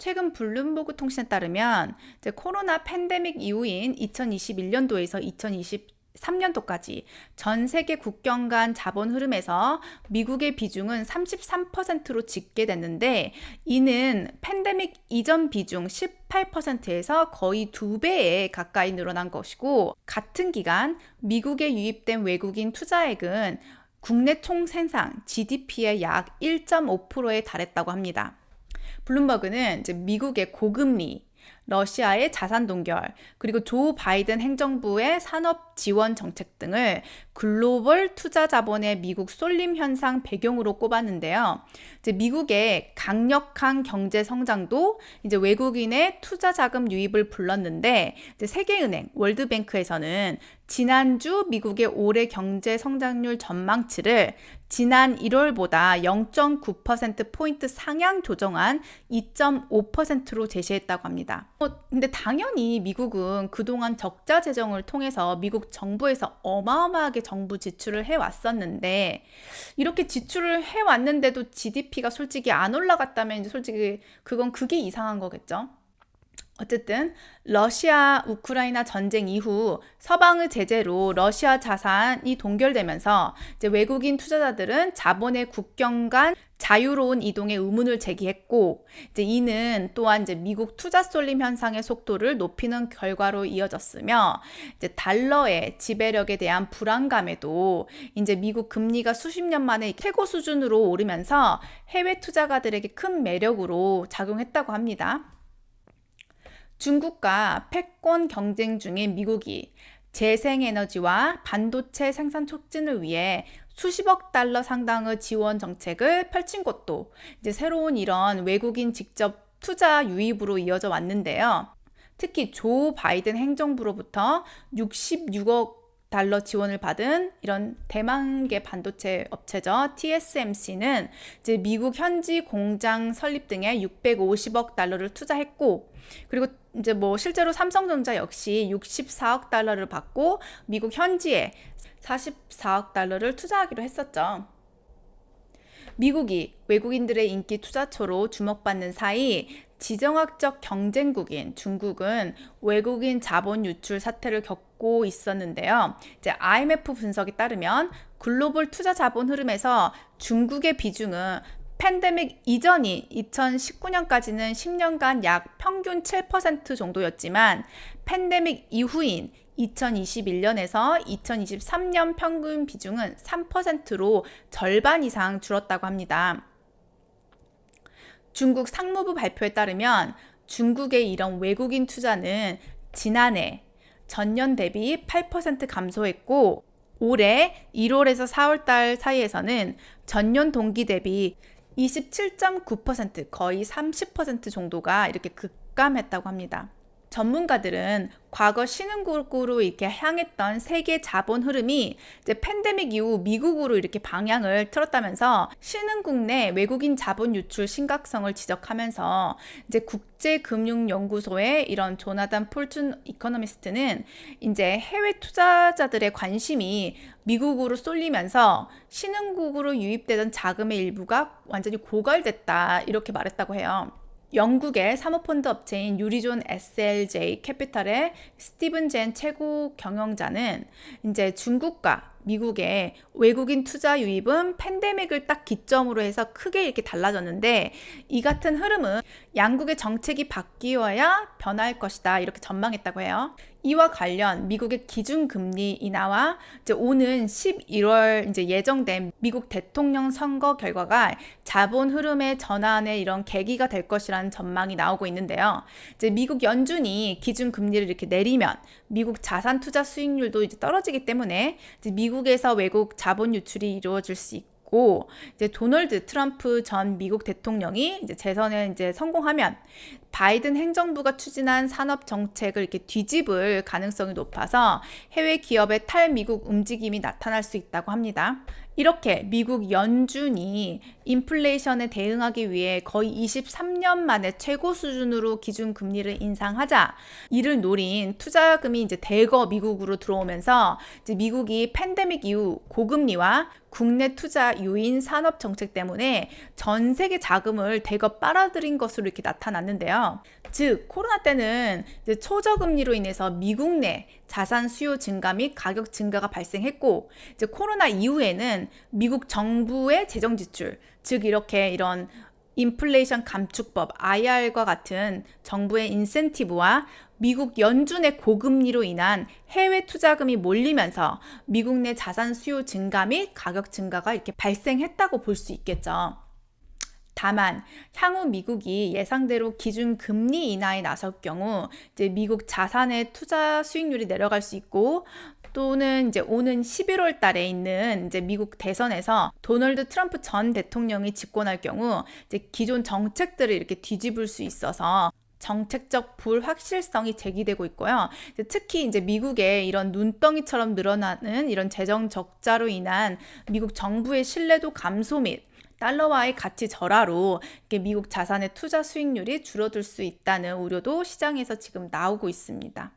최근 블룸버그 통신에 따르면 이제 코로나 팬데믹 이후인 2021년도에서 2023년도까지 전 세계 국경 간 자본 흐름에서 미국의 비중은 33%로 집계됐는데, 이는 팬데믹 이전 비중 18%에서 거의 2배에 가까이 늘어난 것이고, 같은 기간 미국에 유입된 외국인 투자액은 국내 총생산 GDP의 약 1.5%에 달했다고 합니다. 블룸버그는 이제 미국의 고금리, 러시아의 자산 동결, 그리고 조 바이든 행정부의 산업 지원 정책 등을 글로벌 투자 자본의 미국 쏠림 현상 배경으로 꼽았는데요. 이제 미국의 강력한 경제 성장도 이제 외국인의 투자 자금 유입을 불렀는데, 이제 세계은행, 월드뱅크에서는 지난주 미국의 올해 경제 성장률 전망치를 지난 1월보다 0.9%포인트 상향 조정한 2.5%로 제시했다고 합니다. 근데 당연히 미국은 그동안 적자 재정을 통해서 미국 정부에서 어마어마하게 정부 지출을 해왔었는데, 이렇게 지출을 해왔는데도 GDP가 솔직히 안 올라갔다면 이제 솔직히 그게 이상한 거겠죠. 어쨌든 러시아 우크라이나 전쟁 이후 서방의 제재로 러시아 자산이 동결되면서 이제 외국인 투자자들은 자본의 국경 간 자유로운 이동의 의문을 제기했고, 이제 이는 또한 이제 미국 투자 쏠림 현상의 속도를 높이는 결과로 이어졌으며, 이제 달러의 지배력에 대한 불안감에도 이제 미국 금리가 수십 년 만에 최고 수준으로 오르면서 해외 투자가들에게 큰 매력으로 작용했다고 합니다. 중국과 패권 경쟁 중인 미국이 재생에너지와 반도체 생산 촉진을 위해 수십억 달러 상당의 지원 정책을 펼친 것도 이제 새로운 이런 외국인 직접 투자 유입으로 이어져 왔는데요. 특히 조 바이든 행정부로부터 66억 달러 지원을 받은 이런 대만계 반도체 업체죠. TSMC는 이제 미국 현지 공장 설립 등에 650억 달러를 투자했고, 그리고 이제 실제로 삼성전자 역시 64억 달러를 받고 미국 현지에 44억 달러를 투자하기로 했었죠. 미국이 외국인들의 인기 투자처로 주목받는 사이 지정학적 경쟁국인 중국은 외국인 자본 유출 사태를 겪고 있었는데요. 이제 IMF 분석에 따르면 글로벌 투자 자본 흐름에서 중국의 비중은 팬데믹 이전인 2019년까지는 10년간 약 평균 7% 정도였지만, 팬데믹 이후인 2021년에서 2023년 평균 비중은 3%로 절반 이상 줄었다고 합니다. 중국 상무부 발표에 따르면 중국의 이런 외국인 투자는 지난해 전년 대비 8% 감소했고, 올해 1월에서 4월달 사이에서는 전년 동기 대비 27.9%, 거의 30% 정도가 이렇게 급감했다고 합니다. 전문가들은 과거 신흥국으로 이렇게 향했던 세계 자본 흐름이 이제 팬데믹 이후 미국으로 이렇게 방향을 틀었다면서 신흥국 내 외국인 자본 유출 심각성을 지적하면서, 이제 국제금융연구소의 이런 조나단 폴튼 이코노미스트는 이제 해외 투자자들의 관심이 미국으로 쏠리면서 신흥국으로 유입되던 자금의 일부가 완전히 고갈됐다, 이렇게 말했다고 해요. 영국의 사모펀드 업체인 유리존 SLJ 캐피탈의 스티븐 젠 최고 경영자는 이제 중국과 미국의 외국인 투자 유입은 팬데믹을 딱 기점으로 해서 크게 이렇게 달라졌는데, 이 같은 흐름은 양국의 정책이 바뀌어야 변할 것이다, 이렇게 전망했다고 해요. 이와 관련 미국의 기준금리 인하와 이제 오는 11월 이제 예정된 미국 대통령 선거 결과가 자본 흐름의 전환의 이런 계기가 될 것이라는 전망이 나오고 있는데요. 이제 미국 연준이 기준금리를 이렇게 내리면 미국 자산 투자 수익률도 이제 떨어지기 때문에 이제 미국에서 외국 자본 유출이 이루어질 수 있고, 이제 도널드 트럼프 전 미국 대통령이 이제 재선에 이제 성공하면 바이든 행정부가 추진한 산업 정책을 이렇게 뒤집을 가능성이 높아서 해외 기업의 탈미국 움직임이 나타날 수 있다고 합니다. 이렇게 미국 연준이 인플레이션에 대응하기 위해 거의 23년 만에 최고 수준으로 기준금리를 인상하자 이를 노린 투자금이 이제 대거 미국으로 들어오면서 이제 미국이 팬데믹 이후 고금리와 국내 투자 유인 산업 정책 때문에 전 세계 자금을 대거 빨아들인 것으로 이렇게 나타났는데요. 즉 코로나 때는 이제 초저금리로 인해서 미국 내 자산 수요 증가 및 가격 증가가 발생했고, 이제 코로나 이후에는 미국 정부의 재정 지출, 즉 이런 인플레이션 감축법 IR과 같은 정부의 인센티브와 미국 연준의 고금리로 인한 해외 투자금이 몰리면서 미국 내 자산 수요 증가 및 가격 증가가 이렇게 발생했다고 볼 수 있겠죠. 다만 향후 미국이 예상대로 기준 금리 인하에 나설 경우 이제 미국 자산의 투자 수익률이 내려갈 수 있고, 또는 이제 오는 11월 달에 있는 이제 미국 대선에서 도널드 트럼프 전 대통령이 집권할 경우 이제 기존 정책들을 이렇게 뒤집을 수 있어서 정책적 불확실성이 제기되고 있고요. 특히 이제 미국의 이런 눈덩이처럼 늘어나는 이런 재정 적자로 인한 미국 정부의 신뢰도 감소 및 달러와의 가치 절하로 미국 자산의 투자 수익률이 줄어들 수 있다는 우려도 시장에서 지금 나오고 있습니다.